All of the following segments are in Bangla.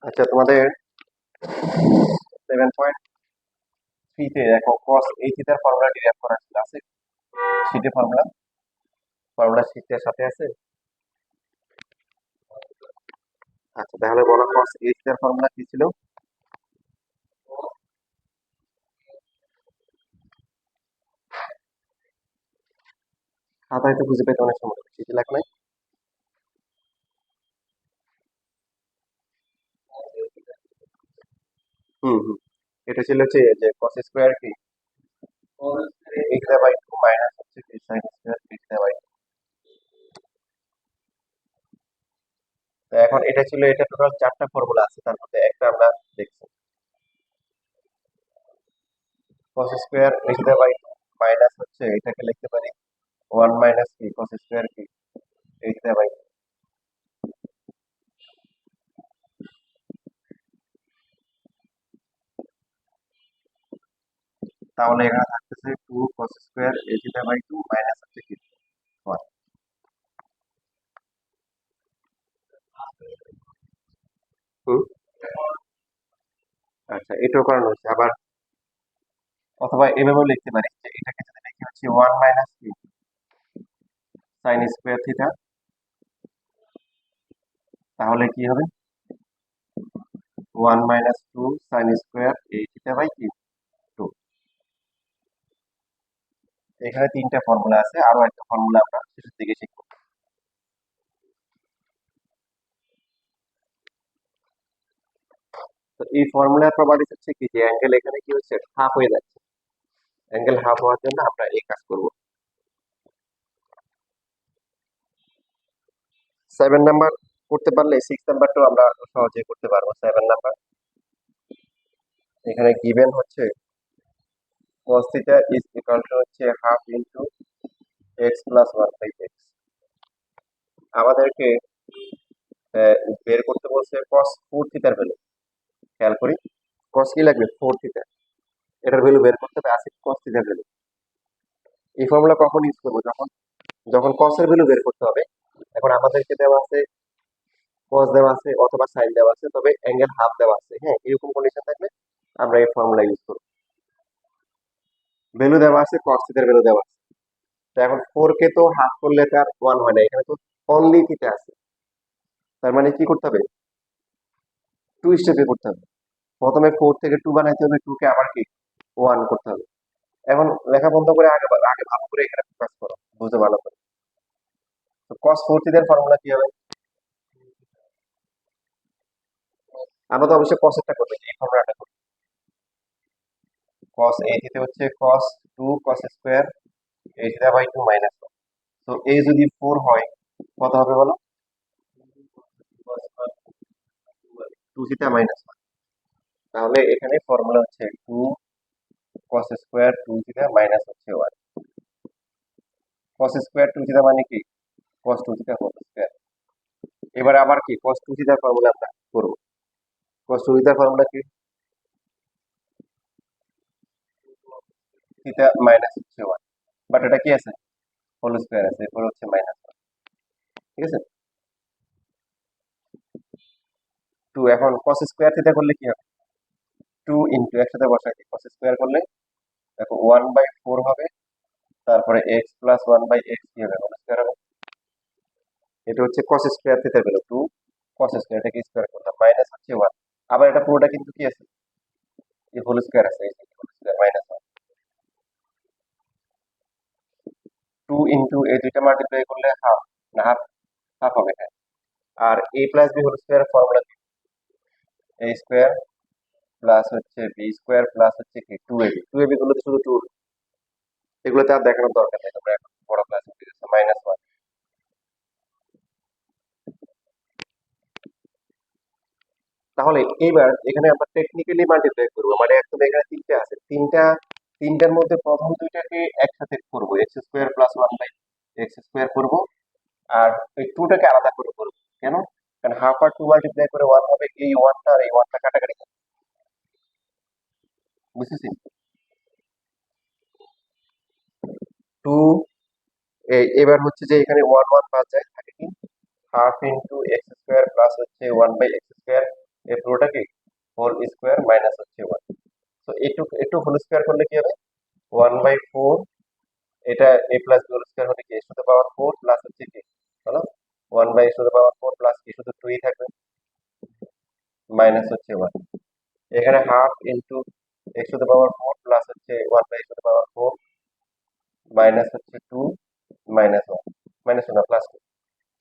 আচ্ছা, তোমাদের 7.3 তে দেখো cos এই থিটার ফর্মুলা ডিরাইভ করা ছিল, আছে শীটে ফর্মুলা শীটের সাথে আছে। আচ্ছা, তাহলে বলো cos এই থিটার ফর্মুলা কি ছিল? খাতায় তো খুঁজে পেতে অনেক সময় লাগে, শীটে লেখ নাই? হুম হুম, এটা ছিল হচ্ছে যে cos স্কয়ার কি এই থিটা বাই 2 মাইনাস হচ্ছে কি sin স্কয়ার এই থিটা বাই 2। তো এখন এটা ছিল, এটা টোটাল চারটা ফর্মুলা আছে, তার মধ্যে একটা আমরা দেখছি। cos স্কয়ার এই থিটা বাই 2 মাইনাস হচ্ছে এটাকে লিখতে পারি 1 মাইনাস কি cos স্কয়ার কি এই থিটা বাই 2। তাহলে এখানে থাকতেছে 2 cos স্কয়ার এই থিটা বাই 2 মাইনাস হচ্ছে কি 1। হুম, আচ্ছা, এটাও করানো হচ্ছে আবার। অথবা এভাবেও লিখতে পারি যে এটাকে যদি লিখি হচ্ছে 1 মাইনাস কি sin স্কয়ার থিটা, তাহলে কি হবে 1 মাইনাস 2 sin স্কয়ার এই থিটা বাই কি 2। এখানে তিনটা ফর্মুলা আছে, আরো একটা ফর্মুলা আমরা শেষের দিকে শিখবো। তো এই ফর্মুলার প্রপার্টি হচ্ছে কি যে অ্যাঙ্গেল এখানে কি হচ্ছে হাফ হয়ে যাচ্ছে। অ্যাঙ্গেল হাফ হওয়ার জন্য আমরা এই কাজ করব। 7 নাম্বার করতে পারলে 6 নাম্বারটাও আমরা সহজে করতে পারবো। 7 নাম্বার এখানে গিভেন হচ্ছে cos theta is equal to হচ্ছে half into x plus 1/x। আমাদেরকে বের করতে বলছে cos 4 থিটার ভ্যালু। খেয়াল করি, cos কি লাগবে 4 থিটা, এটার ভ্যালু বের করতে হবে, আছে cos থিটার ভ্যালু। এই ফর্মুলা কখন ইউজ করবো? যখন যখন cos এর ভ্যালু বের করতে হবে। এখন আমাদেরকে দেওয়া আছে cos দেওয়া আছে অথবা sin দেওয়া আছে, তবে অ্যাঙ্গেল হাফ দেওয়া আছে। হ্যাঁ, এরকম কন্ডিশন থাকলে আমরা এই ফর্মুলা ইউজ করব। ভ্যালু দেওয়া আছে, cos থিটার ভ্যালু দেওয়া আছে। তো এখন 4 কে তো হাফ করলে তার 1 হয় না, এখানে তো অনলি থিটা আছে। তার মানে কি করতে হবে, 2 স্টেপে করতে হবে। প্রথমে 4 থেকে 2 বানাইতে হবে, 2 কে আবার কি 1 করতে হবে। এখন লেখা বন্ধ করে আগে আগে ভালো করে এখানে ফোকাস করো, বুঝতে ভালো করে। তো cos 4 থিটার ফর্মুলা কি হবে? আমরা তো অবশ্যই cos এরটা করবো, এই ফর্মুলাটা করবো। cos এই থিটা হচ্ছে cos 2 cos স্কয়ার এই থিটা বাই 2 মাইনাস 1। তো এই যদি 4 হয় কত হবে বলো? 2 থিটা মাইনাস 1। তাহলে এখানে ফর্মুলা হচ্ছে 2 cos স্কয়ার 2 থিটা মাইনাস হচ্ছে 1। cos স্কয়ার 2 থিটা মানে কি cos 2 থিটা হোল স্কয়ার। এবারে আবার কি cos 2 থিটার ফর্মুলা আমরা করব। cos 2 থিটার ফর্মুলা কি থিটা মাইনাস হচ্ছে 1, বাট এটা কি আছে হোল স্কয়ার আছে, এরপর হচ্ছে মাইনাস 1। ঠিক আছে, 2 এখন cos স্কয়ার থিটা করলে কি হবে 2 ইনটু একসাথে বসাই দিই, cos স্কয়ার করলে দেখো 1/4 হবে, তারপরে x প্লাস 1/x কি হবে হোল স্কয়ার হবে। এটা হচ্ছে cos স্কয়ার থিটার ভ্যালু 2 cos স্কয়ার, এটাকে স্কয়ার করলাম মাইনাস হচ্ছে 1। আবার এটা পুরোটা কিন্তু কি আছে এই হোল স্কয়ার আছে, এই হোল স্কয়ার মাইনাস 1। 2 ইনটু এই দুইটা মাল্টিপ্লাই করলে হাফ, না হাফ হাফ হবে, হ্যাঁ। আর a plus b whole square formula কি a স্কয়ার প্লাস হচ্ছে b স্কয়ার প্লাস হচ্ছে কি 2ab। 2ab গুলোতে শুধু 2, এগুলোতে আর দেখানোর দরকার নেই, তোমরা এখন বড় ক্লাস উঠে গেছে মাইনাস 1। তাহলে এইবার এখানে আমরা টেকনিক্যালি মাল্টিপ্লাই করবো, মানে একদম এখানে তিনটা আছে, তিনটার মধ্যে প্রথম দুইটাকে একসাথে করবো, x square plus 1/x square করবো। আর ওই টুটাকে আলাদা করে করবো। কেন? কারণ হাফ আর 2 মাল্টিপ্লাই করে 1 হবে, এই 1টা আর এই 1টা কাটাকাটি হবে। বুঝতেছি? 2 এবার হচ্ছে যে এখানে 1 1 বাদ যায়, থাকে কি half into x square plus হচ্ছে 1/x স্কোয়ার। এই পুরোটা কি হোল স্কোয়ার মাইনাস হচ্ছে ওয়ান। তো একটু একটু হোল স্কোয়ার করলে কি হবে, 1/4, এটা a plus B whole square হলে কি X to the power 4 plus হচ্ছে কি বলো, 1/x to the power 4 plus কি শুধু 2ই থাকবে, মাইনাস হচ্ছে ওয়ান। এখানে half into X to the power 4 plus হচ্ছে 1/x to the power 4 minus হচ্ছে 2 minus one, minus one plus two.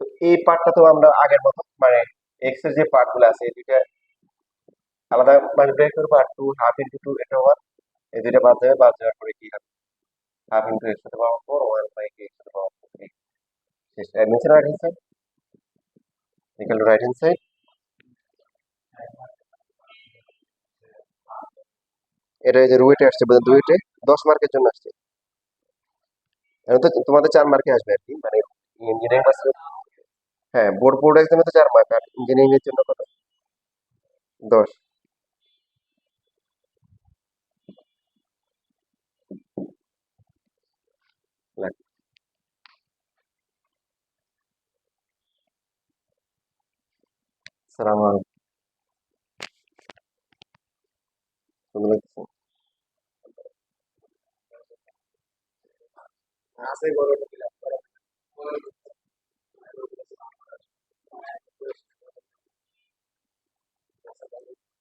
তো এই পার্টটা তো আমরা আগের মতো মানে এক্স এর যে পার্ট গুলো আছে এই দুইটা আলাদা মানে বের করবো, আর টু হাফ ইন্টু টু এটা ওয়ান, এই দুইটা বাদ যাবে, বাদ যাওয়ার পরে কি হবে, half into X to the power 4 1/x to the power 4 শেষ। নিচে right hand side equal to right hand side, এটা এই যে রুয়েটে আসছে, দুইটে 10 মার্কের জন্য আসছে। এখন তো তোমাদের 4 মার্কে আসবে আর কি, মানে ইঞ্জিনিয়ারিং পাস। হ্যাঁ, বোর্ড বোর্ড এক্সামে তো 4 মার্ক, আর ইঞ্জিনিয়ারিং এর জন্য কত, 10। সালাম আলাইকুম। সুন্দর লাগতেছে।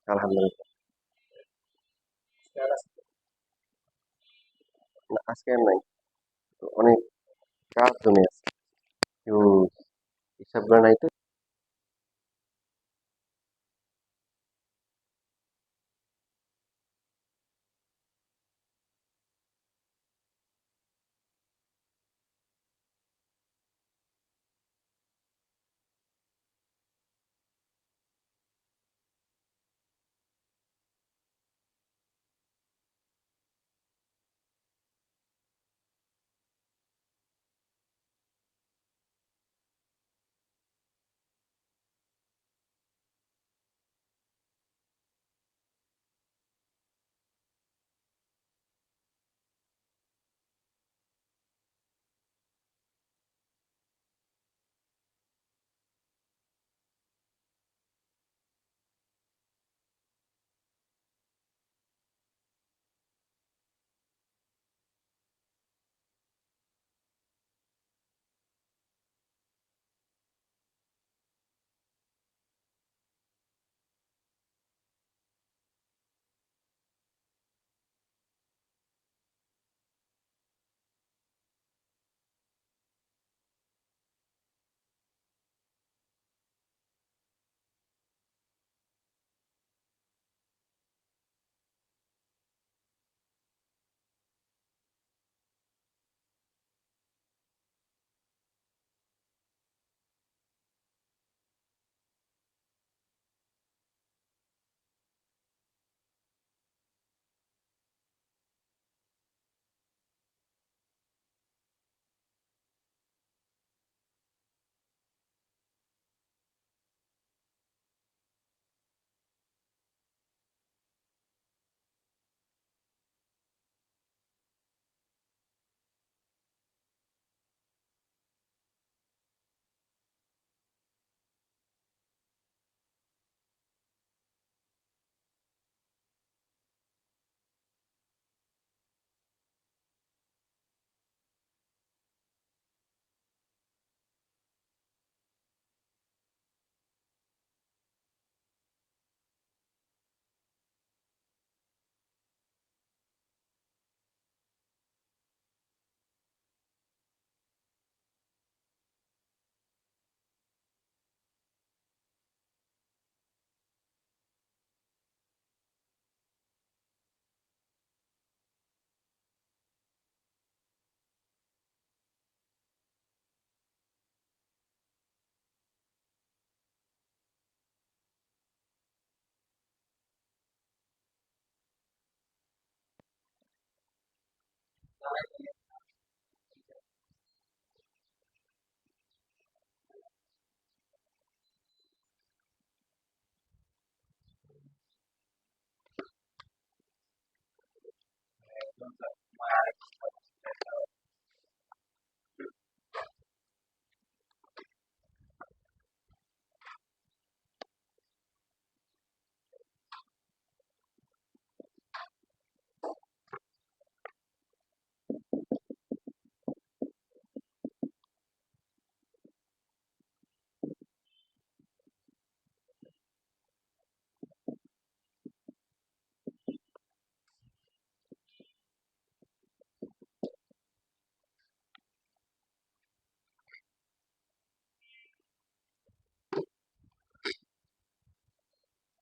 আলহামদুলিল্লাহ। না, আজকে আর নাই, তো অনেক কাজ জমে আছে, হিউজ, হিসাবগুলো নাই তো।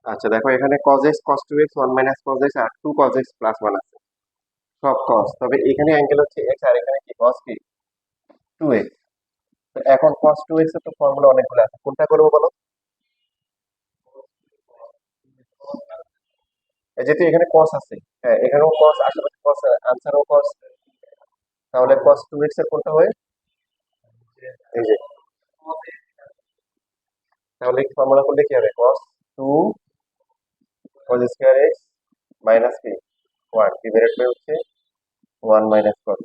আচ্ছা দেখো এখানে cos x cos 2x 1 minus cos x আর 2 cos x প্লাস 1 আছে, সব cos, তবে এখানে অ্যাঙ্গেল হচ্ছে x আর এখানে কি cos কি 2x। তো এখন cos 2x এর তো ফর্মুলা অনেকগুলো আছে, কোনটা করবো বলো? যেহেতু এখানে cos আছে, হ্যাঁ এখানেও cos, আশেপাশে cos, আনসারও cos, তাহলে cos 2x এর কোনটা হয়? এই যে, তাহলে ফর্মুলা করলে কি হবে? cos 2 cos square x minus কি 1 ডিভাইডেড বাই হচ্ছে 1 মাইনাস cos।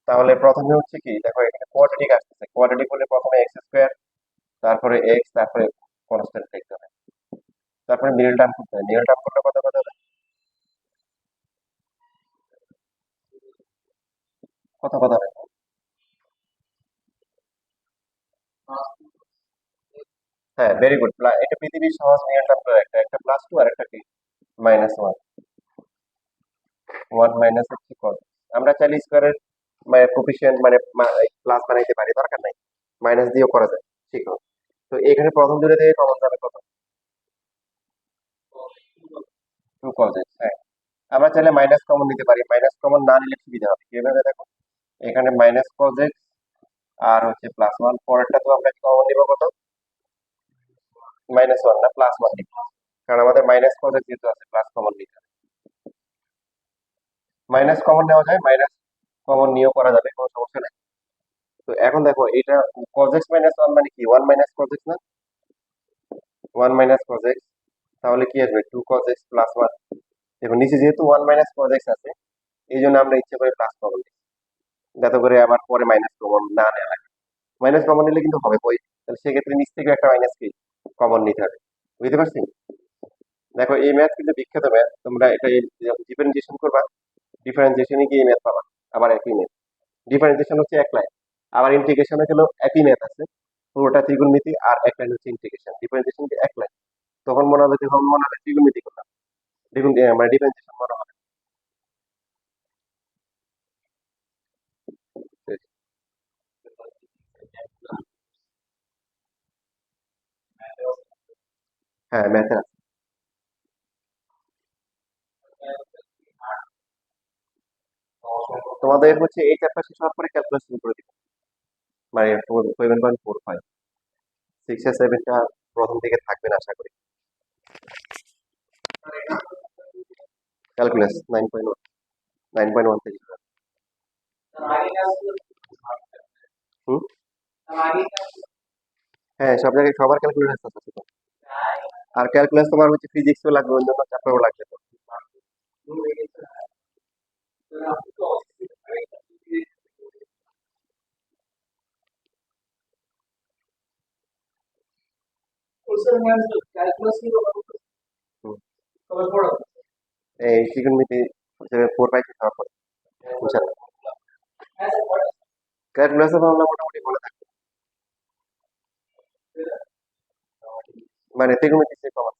তাহলে প্রথমে হচ্ছে কি দেখো এখানে কোয়াড্রেটিক আসতেছে, কোয়াড্রেটিক হলে প্রথমে x স্কয়ার, তারপরে x, তারপরে কনস্ট্যান্ট লিখতে হবে, তারপরে মিডল টার্ম করতে হবে, মিডল টার্ম করলে কত কত হবে? কত কত হবে? হ্যাঁ ভেরি গুড, এটা পৃথিবীর সহজ মিডল টার্ম করে, একটা একটা প্লাস 2 আর একটা কি মাইনাস 1, 1 মাইনাস হচ্ছে cos। আমরা চাইলে স্কয়ারের মানে কোফিশিয়েন্ট মানে প্লাস বানাইতে পারি, দরকার নাই, মাইনাস দিয়েও করা যায়, ঠিক আছে। তো এখানে প্রথম দুটো থেকে কমন যাবে কত? 2 cos x, হ্যাঁ। আমরা চাইলে মাইনাস কমন নিতে পারি, মাইনাস কমন না নিলে সুবিধা হবে কিভাবে দেখো, এখানে মাইনাস cos x আর হচ্ছে প্লাস 1, পরেরটা তো আমরা কমন নিব কত? মাইনাস 1 না প্লাস 1 নিব, কারণ আমাদের মাইনাস cos x যেহেতু আছে প্লাস কমন নিতে হবে। মাইনাস কমন নেওয়া যায়, মাইনাস কমন নিয়েও করা যাবে, কোনো সমস্যা নেই। তো এখন দেখো এটা cos x মাইনাস 1 মানে কি 1 মাইনাস cos x না, 1 মাইনাস cos x, তাহলে কি আসবে 2 cos x প্লাস 1। দেখো নিচে যেহেতু 1 মাইনাস cos x আছে, এই জন্য আমরা ইচ্ছে করে প্লাস কমন নিই, যাতে করে আবার পরে মাইনাস কমন না নেওয়া লাগে। মাইনাস কমন নিলে কিন্তু হবে বই, তাহলে সেক্ষেত্রে নিচ থেকে একটা মাইনাস কি কমন নিতে হবে, বুঝতে পারছি? দেখো এই ম্যাথ কিন্তু বিখ্যাত ম্যাথ, তোমরা এটা ডিফারেন্সিয়েশন করবা, ডিফারেন্সিয়েশনে গিয়ে ম্যাথ পাবা, আবার একই ম্যাথ। ডিফারেন্সিয়েশন হচ্ছে এক লাইন, আবার ইন্টিগ্রেশনে গেলেও একই ম্যাথ আছে, পুরোটা ত্রিগুণমিতি আর এক লাইন হচ্ছে ইন্টিগ্রেশন, ডিফারেন্সিয়েশন এক লাইন। তখন মনে হবে, যখন মনে হবে ত্রিগুণমিতি করলাম, দেখুন মানে ডিফারেন্সিয়েশন মনে হবে। হ্যাঁ ম্যাথে আছে। তোমাদের হচ্ছে এই চ্যাপ্টার শেষ হওয়ার পরে ক্যালকুলাস শুরু করে দিবে, মানে 7.45, 6 আর 7টা প্রথম দিকে থাকবে না আশা করি। ক্যালকুলাস 9.1, 9.1 থেকে শুরু হবে। হুম, হ্যাঁ সব জায়গায় সবার ক্যালকুলাস আছে তো। আর ক্যালকুলাস তোমার হচ্ছে ফিজিক্সও লাগবে, অন্যান্য চ্যাপ্টারও লাগবে তো। হুম, এই ত্রিকোণমিতি 4 5 6 হওয়ার পরে ইনশাআল্লাহ ক্যালকুলাসের ফর্মুলা মোটামুটি মনে থাকবে, মানে ত্রিকোণমিতি সে কমন।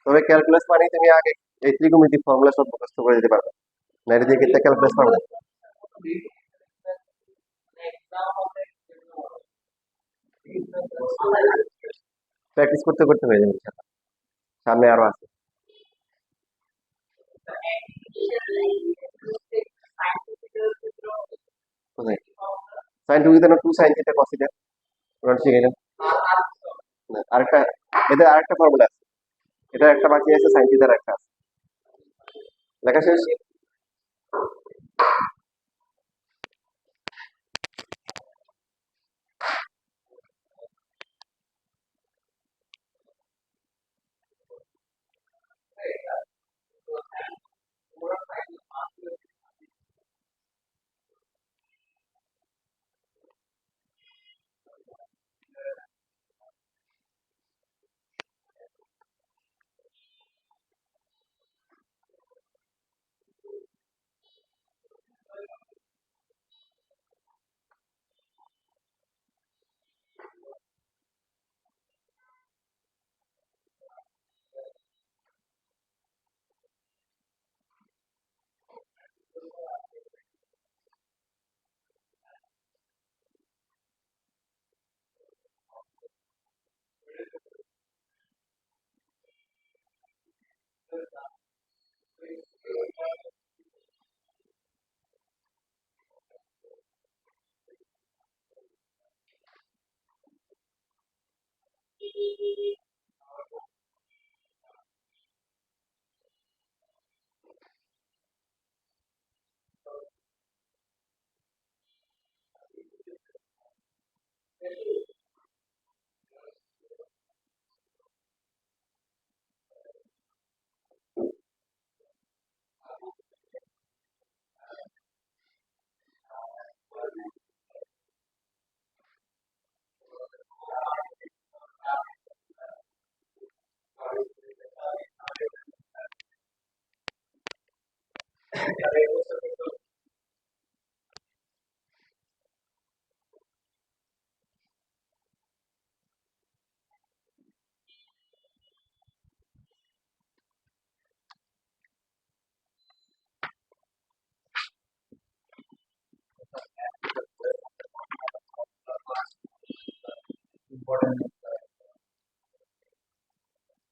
তবে ক্যালকুলাস মানে তুমি আগে এই ত্রিকোণমিতি ফর্মুলা সব মুখস্থ করে দিতে পারবে, না এটা দিয়ে কিন্তু ক্যালকুলাস পারবে না। প্র্যাকটিস করতে করতে হয়ে যাবে ইনশাআল্লাহ, সামনে আরো আছে। কোথায়? সাইন টু দিতে না 2 সাইন থিটা কস থিটা, ওটা শিখে গেলাম। না, আরেকটা, এদের আরেকটা ফর্মুলা আছে, এটা একটা বাকি আছে, সাইন থিটার একটা আছে, লেখা শেষ।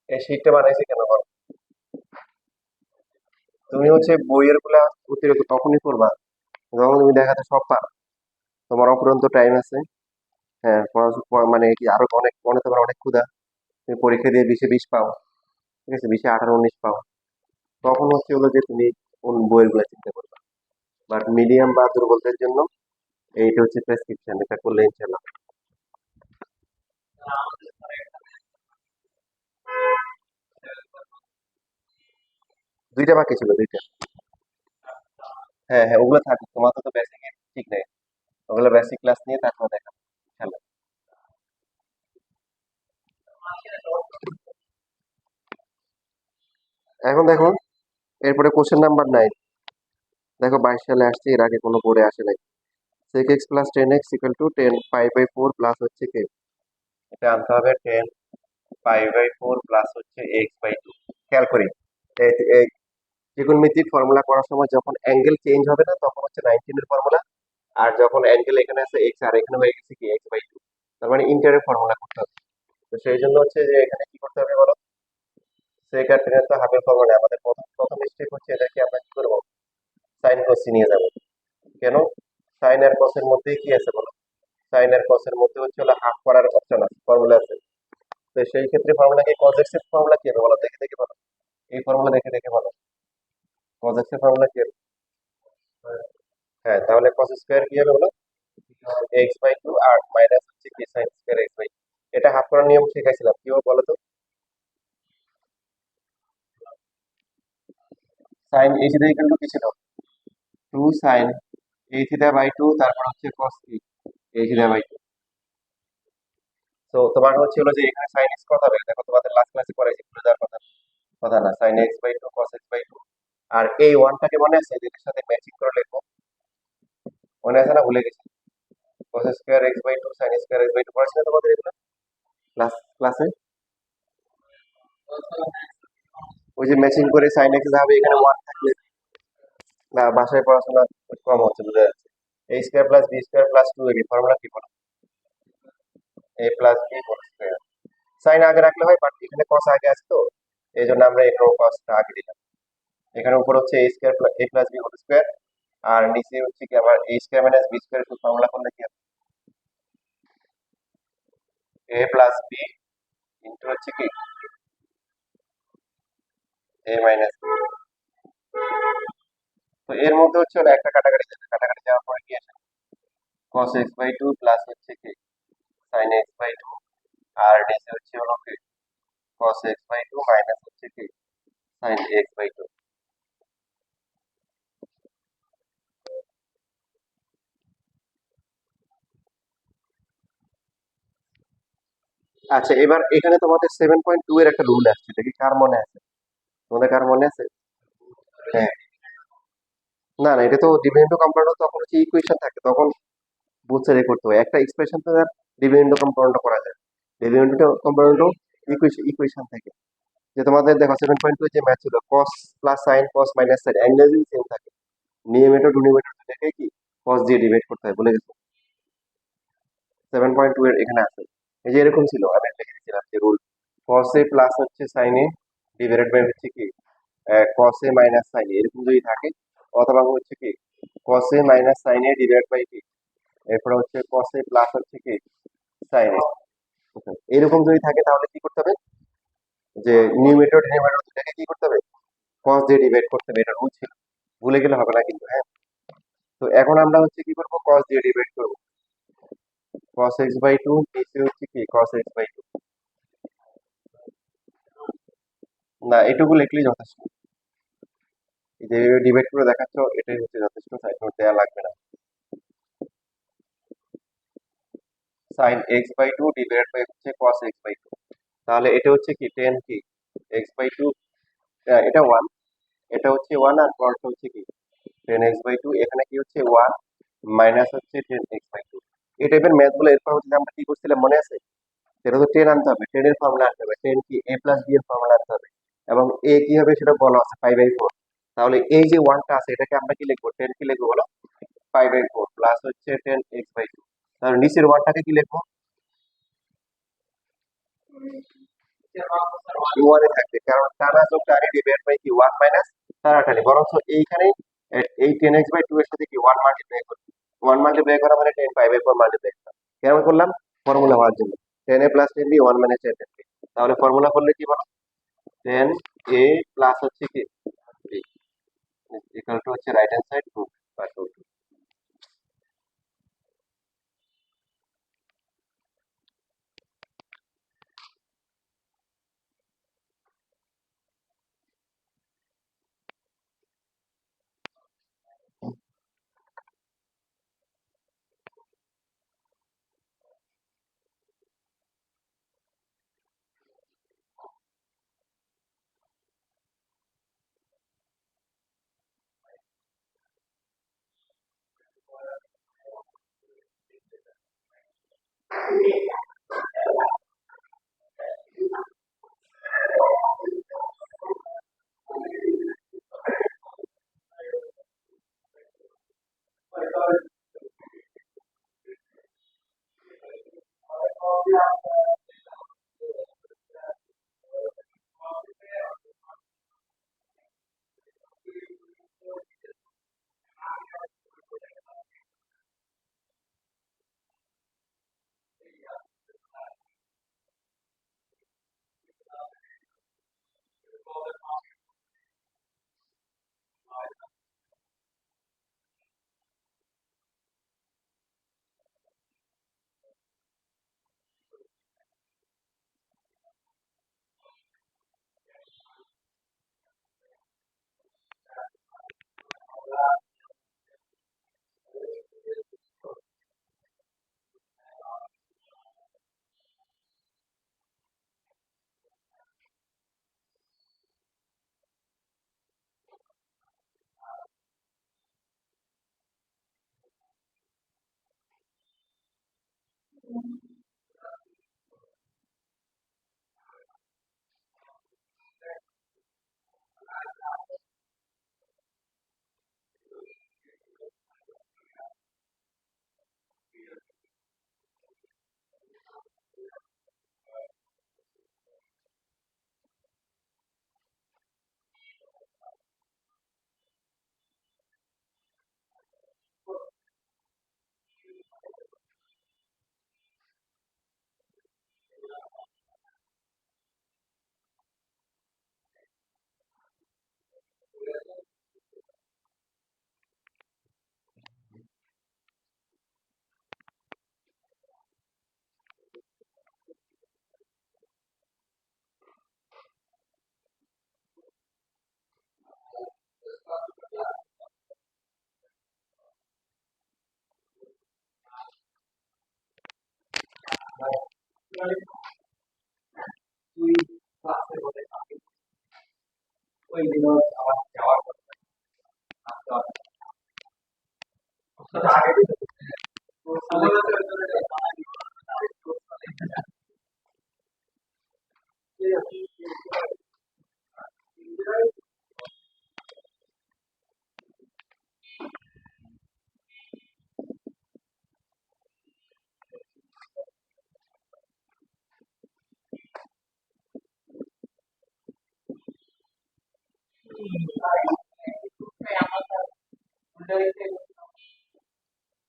এই শীটটা বানাইছি কেন বলো? তুমি হচ্ছে বইয়ের গুলা অতিরিক্ত তখনই করবা যখন তুমি দেখাতে সব পারো, তোমার অফুরন্ত টাইম আছে। হ্যাঁ, মানে কি আরো অনেক মনে তোমার অনেক ক্ষুধা, তুমি পরীক্ষা দিয়ে 20-এ 20 পাও, ঠিক আছে, 20-এ 18-19 পাও, তখন হচ্ছে হলো যে তুমি কোন বইয়ের গুলা চিন্তা করবা। বাট মিডিয়াম বা দুর্বলদের জন্য এইটা হচ্ছে প্রেসক্রিপশন, এটা করলে ইনশাল্লাহ। দুইটা বাকি ছিল, দুইটা। হ্যাঁ হ্যাঁ, ওগুলো থাকুক, তোমার তো বেসিক ঠিক নেই, ওগুলো বেসিক ক্লাস নিয়ে তারপর দেখা খেলা। এখন দেখো, এরপরে কোশ্চেন নাম্বার 9। দেখো 22 সালে আসছে, এর আগে কোনো বোর্ডে আসে নাই। sec x + 10x = 10 π/4 প্লাস হচ্ছে কি, এটা আনতে হবে 10 π/4 প্লাস হচ্ছে x/2। খেয়াল করি, এই- এই ত্রিকোণমিতিক ফর্মুলা করার সময় যখন অ্যাঙ্গেল চেঞ্জ হবে না তখন হচ্ছে 19 এর ফর্মুলা, আর যখন অ্যাঙ্গেল এখানে আছে এক্স আর এখানে হয়ে গেছে কি x/2, তার মানে ইন্টারের ফর্মুলা করতে হবে। তো সেই জন্য হচ্ছে যে এখানে কি করতে হবে বলো, sec আর tan এর তো হাফের ফর্মুলা, আমাদের প্রথম প্রথম স্টেপ হচ্ছে এটাকে আমরা কি করবো, সাইন কসে নিয়ে যাবো। কেন, সাইন আর কসের মধ্যে কি আছে বলো, সাইন আর কসের মধ্যে হচ্ছে হলো হাফ করার অপশন আছে, ফর্মুলা আছে। তো সেই ক্ষেত্রে ফর্মুলা কি, cos x এর ফর্মুলা কি হবে বলো, দেখে দেখে বলো, এই ফর্মুলা দেখে দেখে বলো, cos x এর ফর্মুলা কি হবে? হ্যাঁ, তাহলে cos স্কয়ার কি হবে বলো, x/2 আর মাইনাস হচ্ছে কি sin স্কয়ার x/2। এটা হাফ করার নিয়ম শিখাইছিলাম, কি হবে বলো তো, sin a theta equal to কি ছিল, 2 sin a থিটা/2, তারপর হচ্ছে cos কি a থিটা/2। তো তোমার হচ্ছে হলো যে এখানে sin x কত হবে, দেখো তোমাদের লাস্ট ক্লাসে পড়াইছি, ভুলে যাওয়ার কথা কথা না, sin x/2 cos x/2। আর এই ওয়ানটাকে মনে আছে এদের সাথে ম্যাচিং করে লিখবো, মনে আছে না, ভুলে গেছি, cos square x/2 sin square x/2 পড়াছি না তোমাদের এগুলো ক্লাসে। ওই যে ম্যাচিং করে sin x হবে, এখানে ওয়ান থাকলে না, বাসায় পড়াশোনা কম হচ্ছে বোঝা যাচ্ছে। a square plus B square plus 2ab formula কি বলো, a plus B whole square. Sign আগে রাখলে হয়, বাট এখানে cos আগে আছে তো এই জন্য আমরা এখানে cosটা আগে দিলাম। এখানে উপর হচ্ছে a square a plus B whole square, আর নিচে হচ্ছে কি আবার a square minus B square formula করলে কি হবে, a প্লাস বি ইন্টু হচ্ছে কি a মাইনাস বি। তো এর মধ্যে হচ্ছে ওরা একটা কাটাকাটি যাবে, কাটাকাটি যাওয়ার পরে কি আসে, cos x/2 প্লাস হচ্ছে কি sin x/2, আর নিচে হচ্ছে হলো কি cos x/2 মাইনাস হচ্ছে কি sin x/2। আচ্ছা, এবার এখানে তোমাদের 7.2 এর একটা রুল আসছে, এটা কি কার মনে আছে, তোমাদের কার মনে আছে? হ্যাঁ, না না, এটা তো ডিভিডেন্ড কম্পাউন্ড, তখন হচ্ছে ইকুয়েশন থাকে, তখন বুঝতে রে করতে হয়, একটা এক্সপ্রেশন তো আর ডিভিডেন্ড কম্পাউন্ড করা যায়, ডিভিডেন্ড কম্পাউন্ড ইকুয়েশন থেকে। যে তোমাদের দেখো 7.2 যে ম্যাথ ছিল, cos plus sign cos minus sine angle যদি সেম থাকে, নিউমেটর ডিনোমিনেটর দেখে কি cos দিয়ে ডিভাইড করতে হয়, বলে গেছো। 7.2 এর এখানে আছে, এই যে এরকম ছিল, আমি লিখে দিয়েছিলাম যে রুল, cos এ প্লাস হচ্ছে sin এ ডিভাইডেড বাই হচ্ছে কি cos A minus sin A, এরকম যদি থাকে, অথবা হচ্ছে কি cos A minus sin A divide by কি, এরপরে হচ্ছে cos এ প্লাস হচ্ছে কি sin এ। এরকম যদি থাকে তাহলে কি করতে হবে, যে নিউমেটর ডিনোমিনেটর দুটাকে কি করতে হবে, cos দিয়ে ডিভাইড করতে হবে। এটা রুল ছিল, ভুলে গেলে হবে না কিন্তু, হ্যাঁ। তো এখন আমরা হচ্ছে কি করবো, cos দিয়ে ডিভাইড করবো। cos x/2 নিচে হচ্ছে কি cos x/2, না এটুকু লিখলেই যথেষ্ট। এই যে ডিভাইড করে দেখাচ্ছ এটাই হচ্ছে যথেষ্ট, সাইড নোট দেওয়া লাগবে না। sin x/2 ডিভাইড বাই হচ্ছে cos x/2, তাহলে এটা হচ্ছে কি 10 কি x/2, এটা 1, এটা হচ্ছে 1 আর পরটা হচ্ছে কি 10x/2, এখানে কি হচ্ছে 1 মাইনাস হচ্ছে 10x/2। এই টাইপের ম্যাথ গুলো এরপর হচ্ছে যে আমরা কি করছিলাম মনে আছে, সেটা তো 10 আনতে হবে, 10 এর ফর্মুলা আনতে হবে, 10 কি a প্লাস b এর ফর্মুলা আনতে হবে, এবং a কি হবে সেটা বলা আছে 5/4। তাহলে এই যে 1টা আছে এটাকে আমরা কি লিখবো, 10 কি লিখবো বলো, 5/4 প্লাস হচ্ছে 10x/2। তাহলে নিচের 1টাকে কি লিখবো, 1 এ থাকবে, কারণ টানা যোগটা আগে ডিভাইড বাই কি 1 মাইনাস টানাটানি, বরং এইখানে এই 10x/2 এর সাথে কি 1 মাল্টিপ্লাই করবে, 1 মাল্টিপ্লাই করা মানে 10 5/4 মাল্টিপ্লাই করা। কেন করলাম, ফর্মুলা হওয়ার জন্য, 10a plus 10b 1 minus 10b। তাহলে ফর্মুলা করলে কি বলো, 10a প্লাস হচ্ছে কি b ইকুয়াল টু হচ্ছে রাইট হ্যান্ড সাইড 2 বা 2।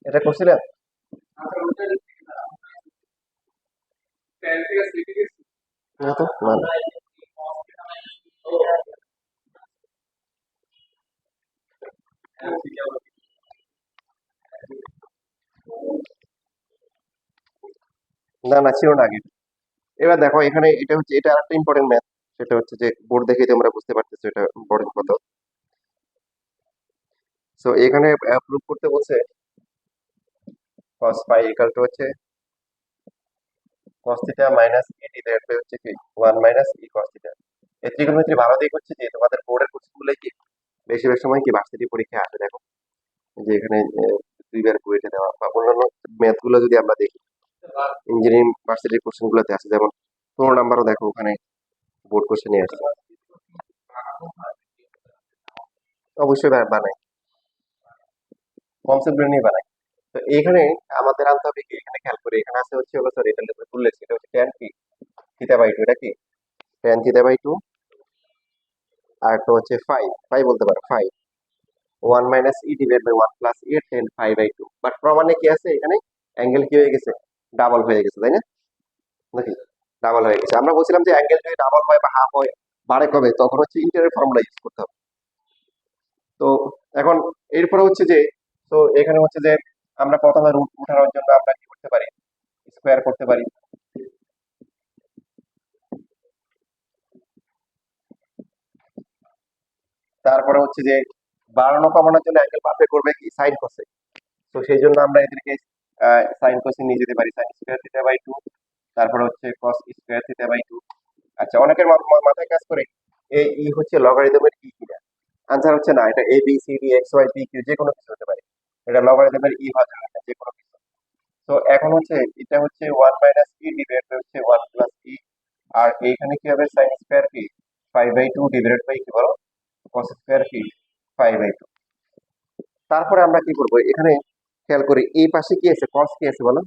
এটা করছিলেন, না তো না না। না না ছিল না আগে। এবার দেখো এখানে এটা হচ্ছে এটা একটা ইম্পর্টেন্ট ম্যাথ। সেটা হচ্ছে যে বোর্ড দেখে তোমরা বুঝতে পারতেছো এটা ইম্পর্টেন্ট কত। সো এখানে প্রুভ করতে বলছে cos phi ইকুয়াল টু হচ্ছে cos theta minus e divide by হচ্ছে কি 1 মাইনাস e cos থিটা। এই ত্রিকোণমিতি ভালো দিক হচ্ছে যে তোমাদের বোর্ডের কোশ্চেনগুলো কি বেশিরভাগ সময় কি ভার্সিটি পরীক্ষায় আসে। দেখো যে এখানে দুইবার বুয়েটে দেওয়া বা অন্যান্য ম্যাথ গুলো যদি আমরা দেখি ইঞ্জিনিয়ারিং ভার্সিটির কোশ্চেন গুলোতে আছে, যেমন 15 নাম্বারও দেখো ওখানে বোর্ড কোশ্চেনে আসছে। অবশ্যই বানাই, কনসেপ্ট নিয়ে বানাই। তো এখানে আমাদের আনতে হবে কি, এখানে খেয়াল করে এখানে আছে হচ্ছে হলো সরি এটা উল্লেখ এটা হচ্ছে tan কি থিটা বাই 2, এটা কি tan থিটা বাই 2, আর একটা হচ্ছে ফাই ফাই বলতে পারো phi 1 minus e divide by 1 plus e tan phi by 2। But প্রমাণে কি আছে এখানে অ্যাঙ্গেল কি হয়ে গেছে, ডাবল হয়ে গেছে, তাই না নাকি? ডাবল হয়ে গেছে। আমরা বলছিলাম যে অ্যাঙ্গেল যদি ডাবল হয় বা হাফ হয় বাড়ে কবে, তখন হচ্ছে ইন্টারের ফর্মুলা ইউজ করতে হবে। তো এখন এরপরে হচ্ছে যে, তো এখানে হচ্ছে যে আমরা প্রথমে রুট উঠানোর জন্য আমরা কি করতে পারি, স্কোয়ার করতে পারি। তারপরে হচ্ছে যে বাড়ানো কমানোর জন্য অ্যাঙ্গেল পারফেক্ট করবে কি সাইন কোসেক। তো সেই জন্য আমরা এদেরকে সাইন কোসেক নিয়ে যেতে পারি, সাইন স্কোয়ার থিটা বাই 2, তারপরে হচ্ছে কস স্কোয়ার থিটা বাই 2। আচ্ছা অনেকের মাথায় কাজ করে এই ই হচ্ছে লগারিদমের ই কিনা। আনসার হচ্ছে না, এটা A B C D X Y P Q যে কোনো কিছু হতে পারে, এটা লগারিদমের ই হওয়া যাবে না, যে কোনো কিছু। তো এখন হচ্ছে এটা হচ্ছে 1 মাইনাস ই ডিভাইড বাই হচ্ছে 1 প্লাস ই, আর এইখানে কি হবে সাইন স্কোয়ার কি 5/2 ডিভাইড বাই কি বলো কস স্কোয়ার কি 5/2। তারপরে আমরা কি করব এখানে খেয়াল করি এই পাশে কি আছে, কস কি আছে বলো,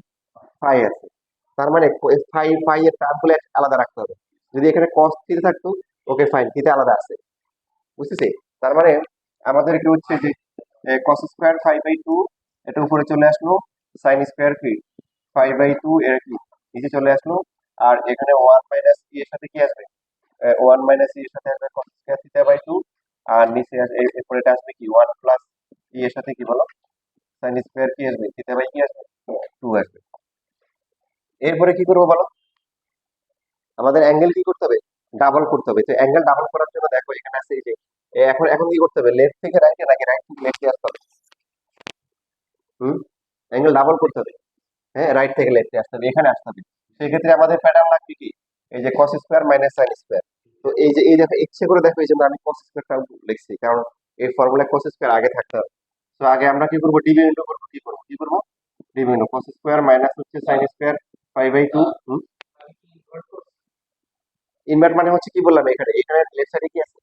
ফাই আছে। তার মানে ফাই ফাই এর টার্মগুলো আলাদা রাখতে হবে। যদি এখানে কস থিটা থাকতো, ওকে ফাইন থিটা আলাদা আছে, বুঝতেছি। তার মানে আমাদের কি হচ্ছে যে কস স্কোয়ার 5/2 এটা উপরে চলে আসলো, সাইন স্কোয়ার কি 5/2 এর কি নিচে চলে আসলো, আর এখানে 1 মাইনাস ই এর সাথে কি আসবে, 1 মাইনাস ই এর সাথে আসবে কস স্কোয়ার থিটা বাই 2, আর নিচে এরপরে এটা আসবে কি 1 প্লাস ই এর সাথে কি বলো সাইন স্কোয়ার কি আসবে থিটা বাই কি আসবে 2 আসবে। এরপরে কি করবো বলো, আমাদের অ্যাঙ্গেল কি করতে হবে, ডাবল করতে হবে। তো অ্যাঙ্গেল ডাবল করার জন্য দেখো এখানে আছে এই যে এখন এখন কি করতে হবে, লেফট থেকে রাইটে নাকি রাইট থেকে লেফটে আসতে হবে। হুম, অ্যাঙ্গেল ডাবল করতে হবে। হ্যাঁ, রাইট থেকে লেফটে আসতে হবে, এখানে আসতে হবে। সেক্ষেত্রে আমাদের প্যাটার্ন লাগবে কি, এই যে cos square minus sine square. তো এই যে এই দেখো ইচ্ছে করে দেখো এই জন্য আমি কস স্কোয়ারটা লিখছি, কারণ এই ফর্মুলায় কস স্কোয়ার আগে থাকতে হবে। তো আগে আমরা কি করবো, ডিবি ইন্টু করবো, কি করবো DB into cos square minus হচ্ছে সাইন স্কোয়ার 5/2। ইনভার্ট মানে হচ্ছে কি বললাম, এখানে এখানে লেফট সাইডে কি আছে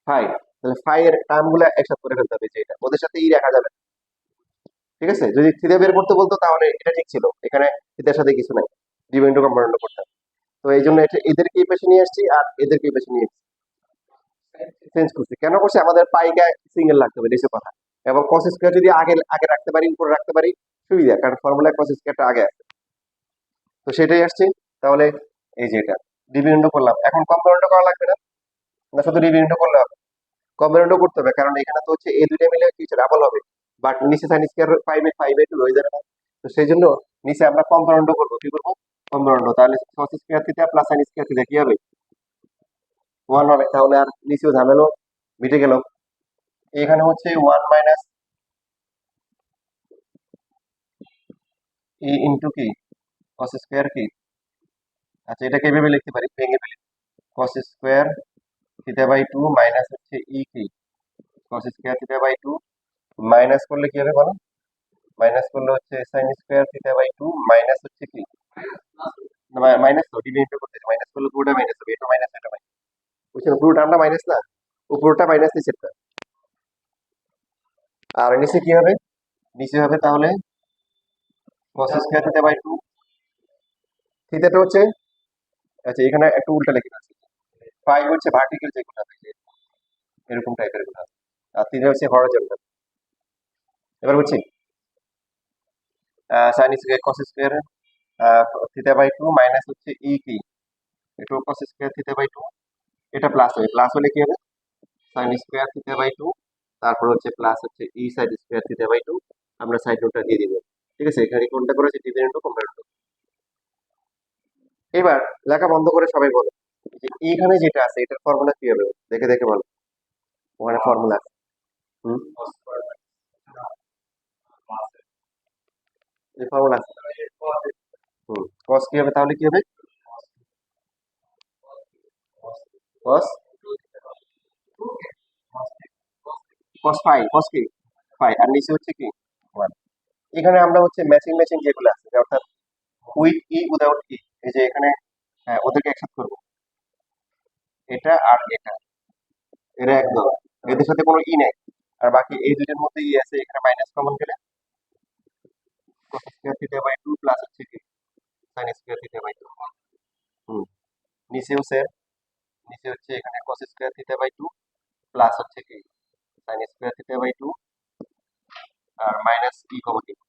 ফাই, তাহলে ফাই এর টার্ম গুলো একসাথে করে ফেলতে হবে, যে এটা ওদের সাথে ই রাখা যাবে না। ঠিক আছে, যদি থিটা বের করতে বলতো তাহলে এটা ঠিক ছিল, এখানে থিটার সাথে কিছু নাই, ডিপেন্ড কম্পাউন্ড করতে হবে। তো এই জন্য এটা এদেরকে এই পাশে নিয়ে আসছি আর এদেরকে এই পাশে নিয়ে চেঞ্জ করছি। কেন করছি, আমাদের পাইকে সিঙ্গেল রাখতে হবে নিচে কথা, এবং কস স্কোয়ার যদি আগে আগে রাখতে পারি উপরে রাখতে পারি সুবিধা, কারণ ফর্মুলায় কস স্কোয়ারটা আগে আছে। তো সেটাই আসছে। তাহলে এই যে এটা ডিভিডেন্ড করলাম, এখন কম্পাউন্ড করা লাগবে না, না শুধু ডিভিডেন্ড করলে হবে, কম্পাউন্ড করতে হবে, কারণ এখানে তো হচ্ছে এই দুইটা মিলে কিছু ডাবল হবে, বাট নিচে সাইন স্কয়ার 5/2 হয়ে যাবে না। তো সেই জন্য নিচে আমরা কম্পাউন্ড করবো, কি করবো কম্পাউন্ড, তাহলে cos square theta plus sign square theta কি হবে 1 হবে, তাহলে আর নিচেও ঝামেলা মিটে গেল। এখানে হচ্ছে 1 মাইনাস ই ইন্টু কি cos স্কয়ার কি, আচ্ছা এটাকে এভাবে লিখতে পারি ভেঙে ফেলি, cos square theta by 2 minus হচ্ছে ই কি cos square theta by 2, minus করলে কি হবে বলো, মাইনাস করলে হচ্ছে sine square theta by 2 minus হচ্ছে কি মাইনাস, তো ডিভিডেন্ড করতে মাইনাস করলে পুরোটা মাইনাস হবে, এটা মাইনাস এটা মাইনাস, বুঝছেন পুরোটা আমরা মাইনাস না, উপরটা মাইনাস নিচেরটা। আর নিচে কি হবে, নিচে হবে তাহলে cos স্কয়ার থিটা বাই 2, থিটাটা হচ্ছে, আচ্ছা এখানে একটু উল্টা লেখা আছে, ফাই হচ্ছে ভার্টিক্যাল যেগুলো আছে এরকম টাইপের গুলো, আর থিটা হচ্ছে হরিজন্টাল। এবার বুঝছি sine square cos square theta by two minus হচ্ছে ই কি two cos square theta by two, এটা প্লাস হবে, প্লাস হলে কি হবে sine square theta by two, তারপর হচ্ছে প্লাস হচ্ছে ই sine square theta by two, আমরা সাইড নোটটা দিয়ে দিব। ঠিক আছে, এখানে কোনটা করেছে ডিভিডেন্ড টু কম্পারেটর। এবার লেখা বন্ধ করে সবাই বলো যে এইখানে যেটা আছে এটার ফর্মুলা কি হবে, দেখে দেখে বলো। ওখানে ফর্মুলা আছে। হুম, এই ফর্মুলা আছে। হুম, কস কি হবে তাহলে, কি হবে কস, কস ফাই, কস কি ফাই, আর নিচে হচ্ছে কি 1। এখানে আমরা হচ্ছে ম্যাচিং ম্যাচিং যেগুলো আছে অর্থাৎ উইথ ই উইদাউট ই, এই যে এখানে ওদেরকে একসাথে করবো, এটা আর এটা, এরা একদম, এদের সাথে কোনো ই নেই, আর বাকি এই দুইটার মধ্যে ই আছে, এখানে মাইনাস কমন গেলে cos square theta by 2 plus হচ্ছে কি sin স্কয়ার থিটা বাই 2। হুম, নিচেও সেম, নিচে হচ্ছে এখানে cos square theta by 2 plus হচ্ছে কি sin স্কয়ার থিটা বাই 2 আর মাইনাস ই কমন নিব,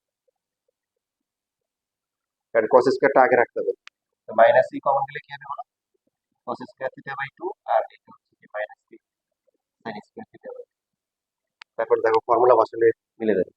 কারণ cos স্কয়ারটা আগে রাখতে হবে। তো মাইনাস ই কমন দিলে কি হবে বলো, cos স্কয়ার থিটা বাই 2 আর এটা হচ্ছে কি মাইনাস কি sin স্কয়ার থিটা বাই 2। তারপর দেখো ফর্মুলা বসালে মিলে যাবে।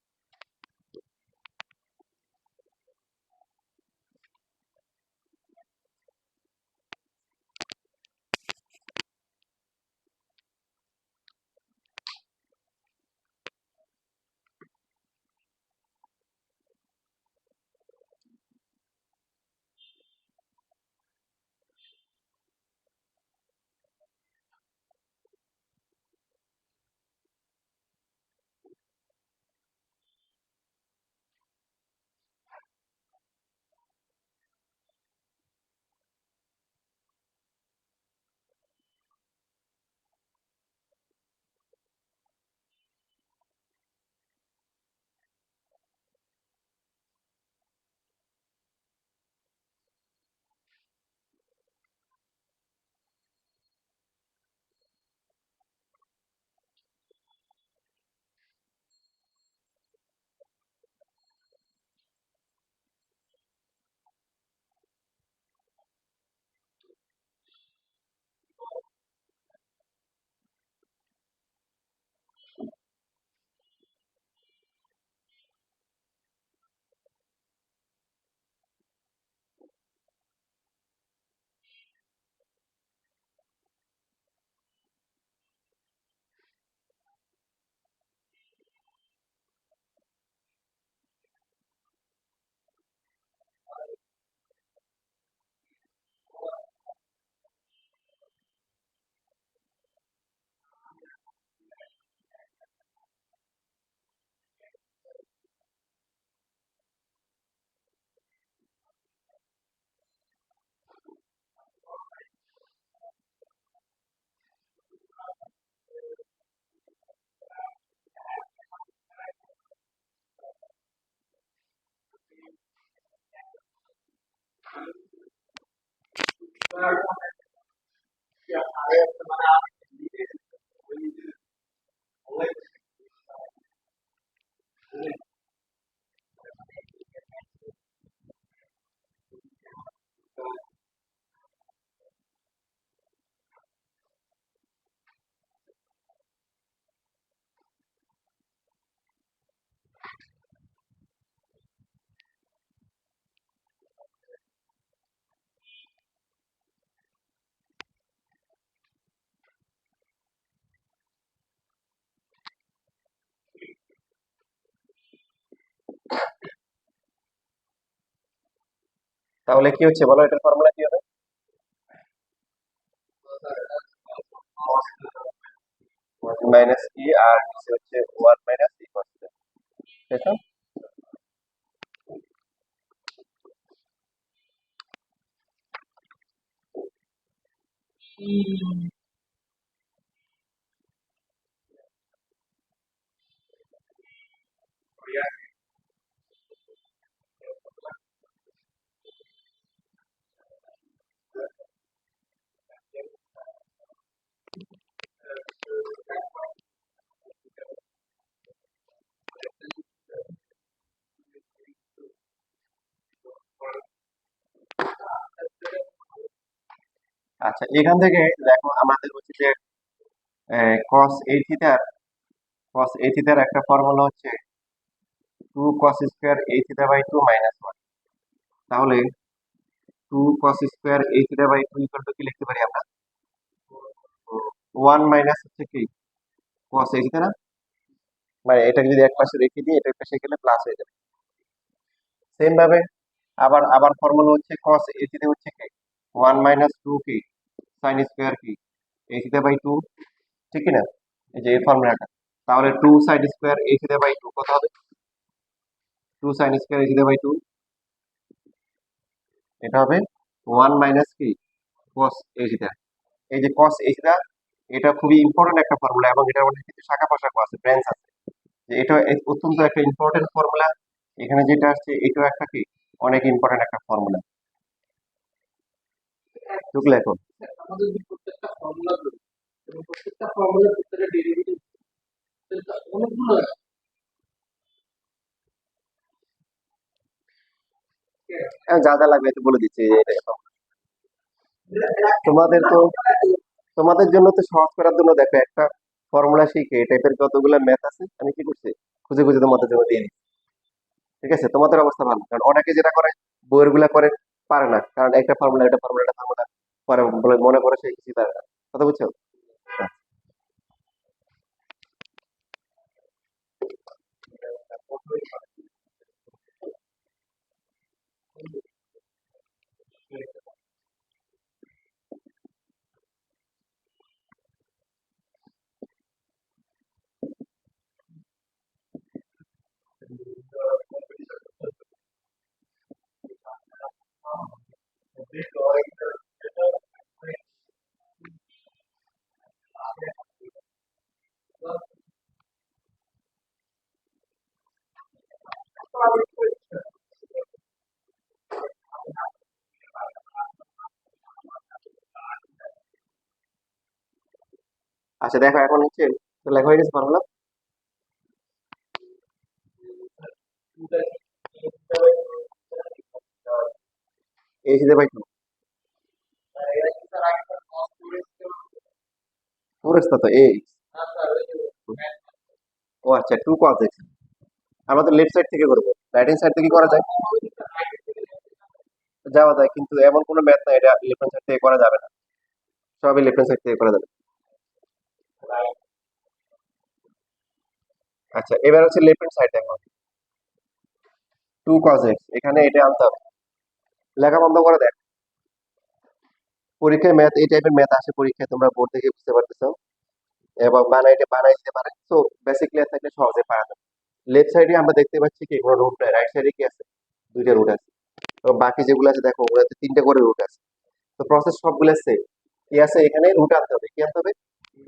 তাহলে কি হচ্ছে বলো, এটার ফর্মুলা কি হবে, মাইনাস ই আর নিচে হচ্ছে 1 মাইনাস ই cos থিটা, তাই তো? আচ্ছা, এখান থেকে দেখো আমাদের হচ্ছে যে cos a থিটার একটা ফর্মুলা হচ্ছে 2 cos square a theta by 2 minus 1। তাহলে 2 cos square a theta by 2 equal to কি লিখতে পারি আমরা? 1 মাইনাস হচ্ছে কি cos a থিটা না, মানে এটাকে যদি এক পাশে রেখে দিই এটার পাশে গেলে প্লাস হয়ে যাবে। সেম ভাবে আবার আবার ফর্মুলা হচ্ছে cos a থিটা হচ্ছে কি 1 মাইনাস 2 কি sin স্কয়ার কি a থিটা বাই 2, ঠিক কি না? এই যে এই ফর্মুলাটা, তাহলে 2 sin square a theta by 2 কত হবে? 2 sin square a theta by 2, এটা হবে 1 মাইনাস কি cos a থিটা। এই যে cos a থিটা, এটা খুবই ইম্পর্টেন্ট একটা ফর্মুলা এবং এটার অনেক কিছু শাখা প্রশাখা আছে, ব্রাঞ্চ আছে। যে এটা অত্যন্ত একটা ইম্পর্টেন্ট ফর্মুলা। এখানে যেটা আসছে এটাও একটা কি অনেক ইম্পর্টেন্ট একটা ফর্মুলা। বুঝলে এখন? আমাদের যে প্রত্যেকটা ফর্মুলা এবং প্রত্যেকটা ফর্মুলার প্রত্যেকটা ডেরিভেটিভ অনেকগুলো যা যা লাগবে একটু বলে দিচ্ছি। এটা তোমাদের তো তোমাদের জন্য তো সহজ করার জন্য দেখো একটা ফর্মুলা শিখে এই টাইপের যতগুলো ম্যাথ আছে আমি কি করছি খুঁজে খুঁজে তোমাদের জন্য দিয়ে দিচ্ছি। ঠিক আছে, তোমাদের অবস্থা ভালো, কারণ অনেকে যেটা করে বইয়ের গুলা করে পারে না, কারণ একটা ফর্মুলা এটা ফর্মুলা এটা ফর্মুলা পরে বলে মনে করে সে কিছুই পারে না। কথা বুঝছো? আচ্ছা দেখো এখন হচ্ছে লেখা হয়ে গেছে ফর্মুলা। এই হিসেবে ভাই ফোর এক্স তো এই, ও আচ্ছা 2 cos x, আমরা তো লেফট সাইড থেকে করবো, রাইট হ্যান্ড সাইড থেকে কি করা যায়? যাওয়া যায়, কিন্তু এমন কোনো ম্যাথ না এটা লেফট হ্যান্ড সাইড থেকে করা যাবে না, সবই লেফট হ্যান্ড সাইড থেকে করা যাবে। আচ্ছা এবার হচ্ছে লেফট হ্যান্ড সাইড দেখো 2 cos x, এখানে এটা আনতে হবে। লেখা বন্ধ করে দেখ, পরীক্ষায় ম্যাথ এই টাইপের ম্যাথ আসে পরীক্ষায়, তোমরা বোর্ড থেকে বুঝতে পারতেছো এবং বানাই দিতে পারে, তো বেসিক ক্লিয়ার থাকলে সহজে পারা যাবে। লেফট সাইডে আমরা দেখতে পাচ্ছি কি কোনো রুট নাই, রাইট সাইডে কি আছে? দুইটা রুট আছে। তো বাকি যেগুলো আছে দেখো ওগুলোতে তিনটা করে রুট আছে। তো প্রসেস সবগুলো সেম, কি আছে এখানে রুট আনতে হবে, কি আনতে হবে?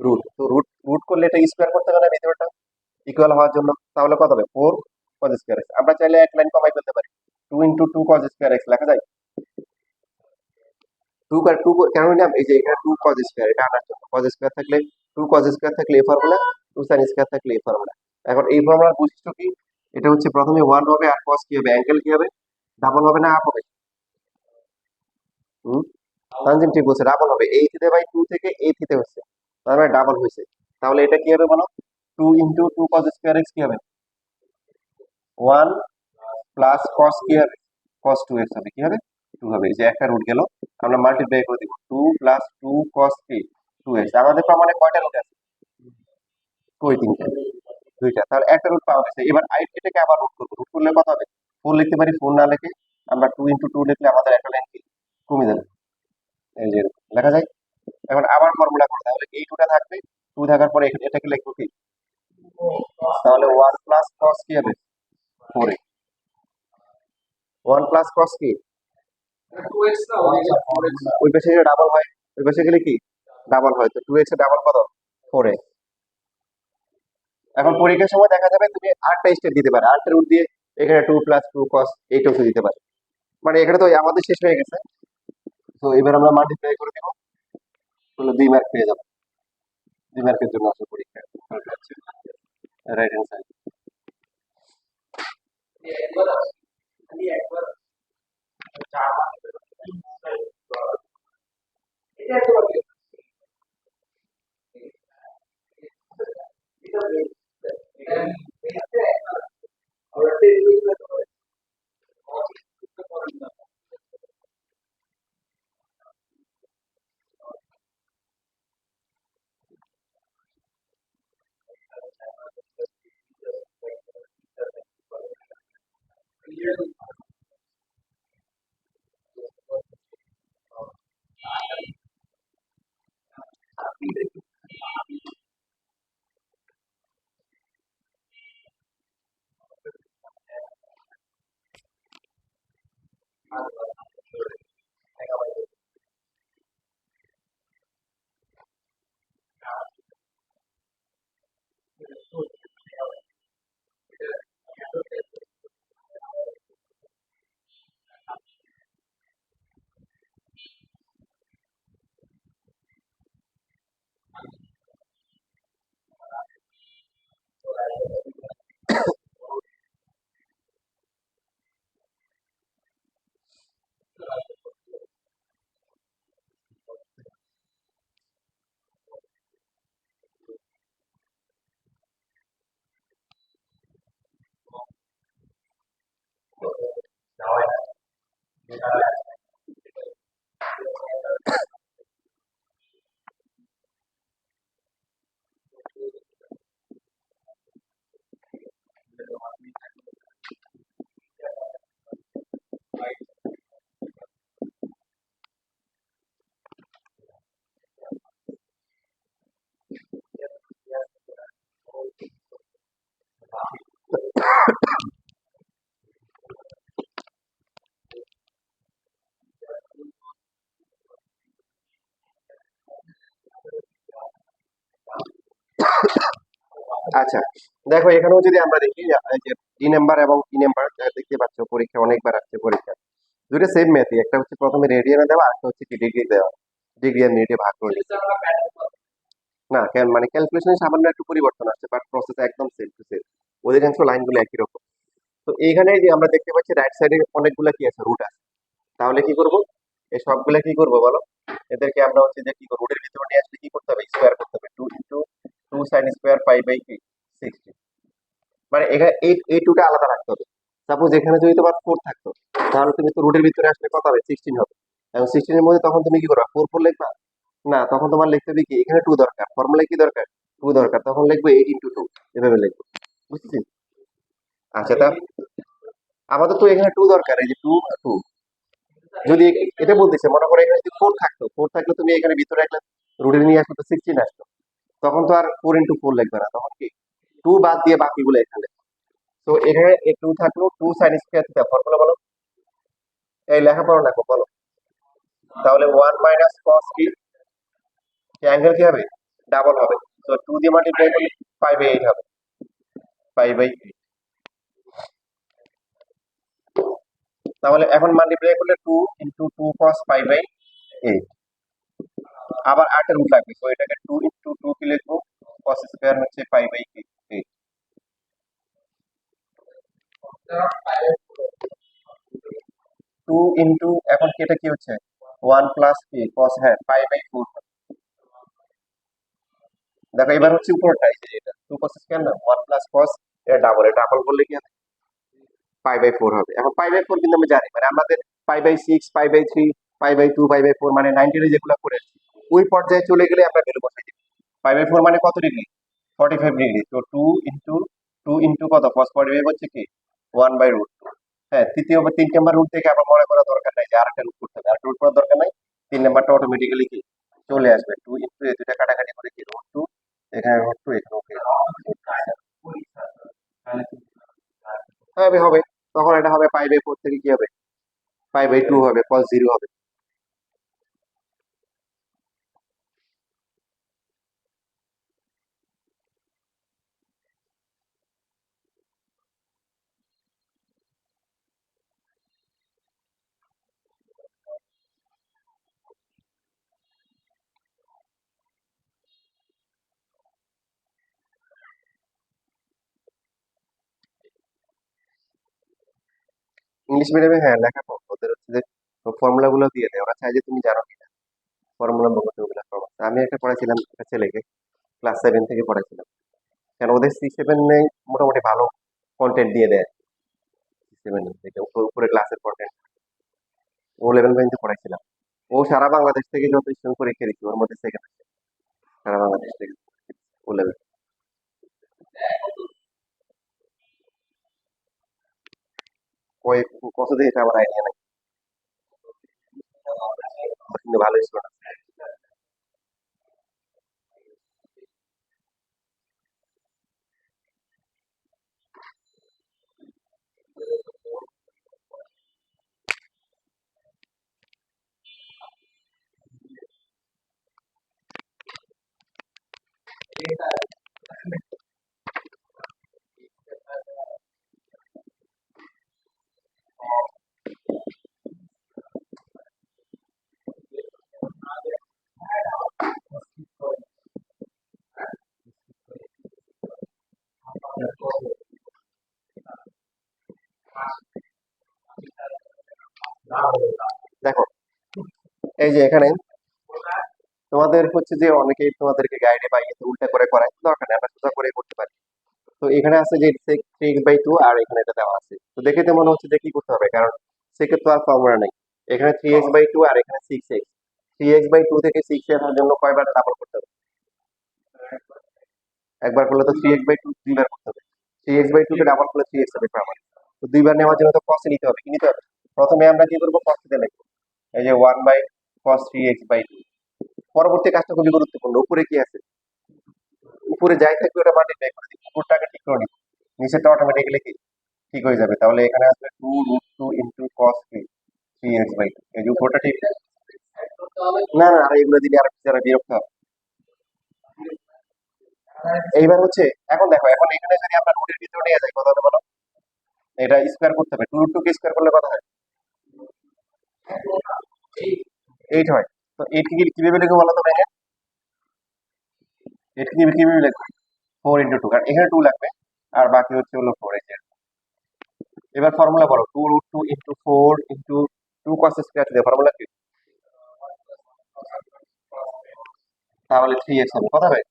রুট। তো রুট রুট করলে এটা স্কোয়ার করতে হবে না ভিতরটা ইকুয়াল হওয়ার জন্য, তাহলে কত হবে? 4 cos স্কয়ার এক্স। আমরা চাইলে এক লাইন কমাই ফেলতে পারি, 2 ইন্টু 2 cos স্কয়ার এক্স লেখা যায়। 2 2 কেন নিলাম, এই যে এখানে 2 cos স্কয়ার এটা আনার জন্য, cos স্কয়ার থাকলে 2 cos স্কয়ার থাকলে এই ফর্মুলা, 2 sin স্কয়ার থাকলে এই ফর্মুলা। এখন এই ফর্মুলার বৈশিষ্ট্য কি? এটা হচ্ছে প্রথমে 1 হবে আর cos কি হবে, অ্যাঙ্গেল কি হবে? ডাবল হবে না আপ হবে? হুম, তানজিম ঠিক বলছে, ডাবল হবে। এই থিটা বাই 2 থেকে এই থিটা হচ্ছে, তার মানে ডাবল হয়েছে। তাহলে এটা কি হবে বলো? 2 ইনটু 2 cos স্কয়ার এক্স কি হবে? 1 প্লাস cos কি হবে? cos 2x হবে, কি হবে? 2 হবে। এই যে একটা রুট গেল, আমরা মাল্টিপ্লাই করে দিব, 2 প্লাস 2 cos কি 2x। আমাদের প্রমাণে কয়টা রুট আছে? কই তিনটা, দুইটা, তাহলে একটা রুট পাওয়া গেছে। এবার এটাকে আবার রুট করবো, রুট করলে কত হবে? 4 লিখতে পারি, 4 না লিখে আমরা 2 ইনটু 2 লিখলে আমাদের একটা লাইন কি কমে যাবে, এই যে এরকম লেখা যায়। এখন আবার ফর্মুলা করো, তাহলে এই 2টা থাকবে, 2 থাকার পরে এটাকে লিখবো কি, তাহলে 1 প্লাস cos কি হবে 4x, 1 প্লাস cos কি ওই পাশে গেলে ডাবল হয়, ওই পাশে গেলে কি ডাবল হয়, তো 2x এর ডাবল কত? 4x। এখন পরীক্ষার সময় দেখা যাবে তুমি আটটা স্টেপ দিতে পারে, আটটা রুট দিয়ে এখানে 2 প্লাস 2 cos এইটাও দিতে পারে। মানে এখানে তো আমাদের শেষ হয়ে গেছে, তো এবার আমরা মাল্টিপ্লাই করে দেবো, তাহলে 2 মার্ক পেয়ে যাবো। 2 মার্কের জন্য আসলে পরীক্ষা রাইট হ্যান্ড সাইড। আচ্ছা, দেখো এখানেও যদি আমরা দেখি এই যে ডি নাম্বার এবং ই নাম্বার দেখতে পাচ্ছ পরীক্ষা অনেকবার আসছে পরীক্ষা, দুটো সেম ম্যাথই, একটা হচ্ছে প্রথমে রেডিয়ানে দেওয়া, একটা হচ্ছে কি ডিগ্রি দেওয়া, ডিগ্রি আর মিনিটে ভাগ করে দিচ্ছে। না কেন, মানে ক্যালকুলেশনে সামান্য একটু পরিবর্তন আসছে, বাট প্রসেস একদম সেম টু সেম, অধিকাংশ লাইনগুলো একই রকম। তো এইখানে যে আমরা দেখতে পাচ্ছি রাইট সাইডে অনেকগুলো কি আছে, রুট আছে। তাহলে কি করব, এই সবগুলা কি করব বলো, এদেরকে আমরা হচ্ছে যে কি করবো, রুটের ভিতরে নিয়ে আসলে কি করতে হবে, স্কোয়ার করতে হবে, 2 into 2 sin স্কোয়ার 5/60। মানে এখানে এই টুটা আলাদা রাখতে হবে। সাপোজ এখানে যদি তোমার 4 থাকতো, তাহলে তুমি তো রুটের ভিতরে আসলে কত হবে, 16 হবে। এবং 16 এর মধ্যে তখন তুমি কি করবা, 4 লিখবা? না, তখন তোমার লিখতে হবে কি, এখানে 2 দরকার, ফর্মুলায় কি দরকার, 2 দরকার, তখন লিখবো 8 into 2, এভাবে লিখবো। বুঝছি? আচ্ছা, তা আমাদের তো এখানে 2 দরকার, এই যে 2 2, যদি এটা বলতেছে মনে করো এখানে যদি 4 থাকতো, 4 থাকলে তুমি এখানে ভিতরে একটা রুটে নিয়ে আসলে তো 16 আসতো, তখন তো আর 4 into 4 লিখবে না, তখন কি 2 বাদ দিয়ে বাকিগুলো এখানে। তো এখানে 2 থাকলো, 2 sin স্কোয়ার থিটা, ফর্মুলা বলো, এই লেখাপড়া না বলো। তাহলে 1 - cos কি, অ্যাঙ্গেল কি হবে, ডাবল হবে। তো 2 দিয়ে মাল্টিপ্লাই করলে 5/8 হবে, 5/8। তাহলে এখন মাল্টিপ্লাই করলে 2 into 2 cos 5/8, আবার 8 এর রুট লাগবে, তো এটাকে 2 into 2 কি লিখবো, cos স্কয়ার হচ্ছে 5/8। 2 into, এখন কি এটা কি হচ্ছে, 1 প্লাস কি cos, হ্যাঁ 5/4। দেখো এবার হচ্ছে উপরটা, এই যে এটা 2 cos স্কয়ার না, 1 প্লাস cos, এটা ডাবল, এটা ডাবল করলে কি হবে, 5/4 হবে। এখন 5/4 কিন্তু আমরা জানি, মানে আমাদের 5/6, 5/3, 5/2, 5/4, মানে 90 যেগুলো করে আসছি, ওই পর্যায়ে চলে গেলে আমরা ভ্যালু বসাই দিব। 5/4 মানে কত ডিগ্রি, 45 ডিগ্রি। তো 2 into কত, cos 45 হচ্ছে কি 1/√2। হ্যাঁ, তৃতীয় বা 3 নম্বর রুট থেকে আবার মনে করার দরকার নাই যে আরেকটা রুট করতে হবে, আরেকটা রুট করার দরকার নাই, 3 নম্বরটা অটোমেটিক্যালি কি চলে আসবে। 2 into এই দুইটা কাটাকাটি করে কি √2, এখানে √2, এখানে ওকে হবে হবে। তখন এটা হবে 5/4 থেকে কি হবে, 5/2 হবে, cos 0 হবে। ইংলিশ মিডিয়ামে হ্যাঁ লেখাপড়া ওদের হচ্ছে যে ফর্মুলা গুলো দিয়ে দেয়, ওরা চাই যে তুমি জানো কিনা ফর্মুলা বলতে, ওগুলো আমি একটা পড়াইছিলাম একটা ছেলেকে, ক্লাস 7 থেকে পড়াইছিলাম, কারণ ওদের C7 মোটামুটি ভালো কন্টেন্ট দিয়ে দেয়। C7 থেকে উপরে ক্লাসের কন্টেন্ট, ও 11 পর্যন্ত পড়াইছিলাম। ও সারা বাংলাদেশ থেকে যত স্টুডেন্ট পরীক্ষা দিচ্ছে, ওর মধ্যে সেকেন্ড আছে, সারা বাংলাদেশ থেকে ও 11। কয় কত দিয়ে এটা আমার আইডিয়া নাই, কিন্তু ভালো স্কোর। দেখো এই যে এখানে তোমাদের হচ্ছে যে অনেকেই তোমাদেরকে গাইডে বা ইয়েতে উল্টা করে করায়, দরকার নেই, আমরা সোজা করে করতে পারি। তো এখানে আছে যে 3x/2 আর এখানে এটা দেওয়া আছে, তো দেখে তো মনে হচ্ছে যে কি করতে হবে, কারণ সেকের তো আর ফর্মুলা নেই। এখানে 3x/2 আর এখানে 6x, 3x/2 থেকে 6 এর জন্য কয়বার ডাবল করতে হবে? একবার করলে তো 3x/2 দুইবার করতে হবে। 3x/2 কে ডাবল করলে 3x হবে আমার। তো দুইবার নেওয়ার জন্য তো cos নিতে হবে, কি নিতে হবে? প্রথমে আমরা কি করবো, cos তে লিখবো, এই যে 1/cos 3x/2। পরবর্তী কাজটা খুবই গুরুত্বপূর্ণ, উপরে কি আছে, উপরে যাই থাকবে ওটা মাল্টিপ্লাই করে দিই, উপরটাকে ঠিক করে দিই, নিচেরটা অটোমেটিক্যালি কি ঠিক হয়ে যাবে। তাহলে এখানে আসবে 2√2 ইন্টু cos 3x/2, এই যে উপরটা ঠিক। না না, আর এগুলো দিলে আর যারা বিরক্ত হবে। এইবার হচ্ছে, এখন দেখো, এখন এখানে যদি আমরা রুটের ভিতরে নিয়ে যাই, কথা হবে বলো, এটা স্কোয়ার করতে হবে, 2√2 কে স্কোয়ার করলে কত হয়? 8 হয়। তো 8 কি কিভাবে লিখবো বলো তো ভাইয়া? 8 কি কিভাবে লিখবো? 4 × 2, কারণ এখানে 2 লাগবে আর বাকি হচ্ছে হলো 4, এই যে। এবার ফর্মুলা করো, 2√2 ইন্টু 4 ইন্টু 2 cos স্কোয়ার দিয়ে ফর্মুলা কি? তাহলে 3x হবে, কথা হবে,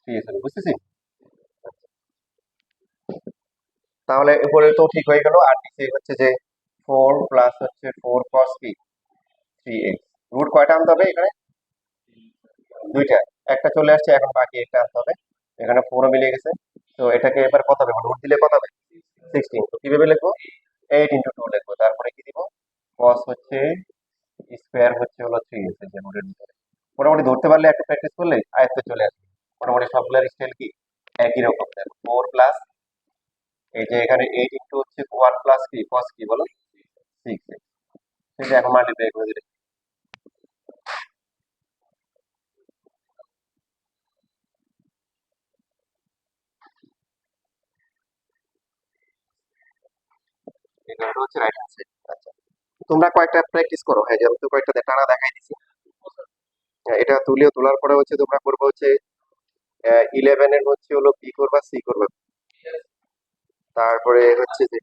3x হবে, বুঝতেছি। তাহলে উপরে তো ঠিক হয়ে গেল, আর নিচে হচ্ছে যে 4 প্লাস হচ্ছে 4 cos 3x। রুট কয়টা আনতে হবে এখানে? দুইটা, একটা চলে আসছে, এখন বাকি একটা আনতে হবে। এখানে 4 মিলে গেছে, তো এটাকে এবার কত হবে, রুট দিলে কত হবে? 16। তো কিভাবে লিখবো? 8 × 2 লিখবো, তারপরে কি দিব, cos হচ্ছে স্কোয়ার হচ্ছে হলো 3x, যে রুটের ভিতরে। মোটামুটি ধরতে পারলে, একটা প্র্যাকটিস করলে আয়ত্তে চলে আসবে। মোটামুটি সবগুলোর স্টাইল কি একই রকম। দেখো 4 প্লাস, এই যে এখানে 8 হচ্ছে 1 প্লাস কি cos কি বলো, 6x। সেটা এখন মাল্টিপ্লাই করে দিলে এটা হচ্ছে রাইট হ্যান্ড সাইড। আচ্ছা, তোমরা কয়েকটা প্র্যাকটিস করো, হ্যাঁ, যেমন তো কয়েকটা টানা দেখাই দিছি। হ্যাঁ, এটা তোলার পরে হচ্ছে তোমরা করবে হচ্ছে 11 এর হচ্ছে হলো বি করবা, সি করবা, তারপরে হচ্ছে যে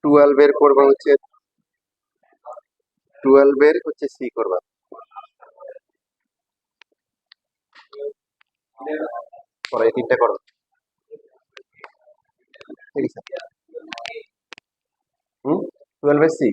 12 এর করবা হচ্ছে, 12 এর হচ্ছে সি করবা, পরে এই তিনটা করো, ঠিক আছে। হুম, 12 এর সি,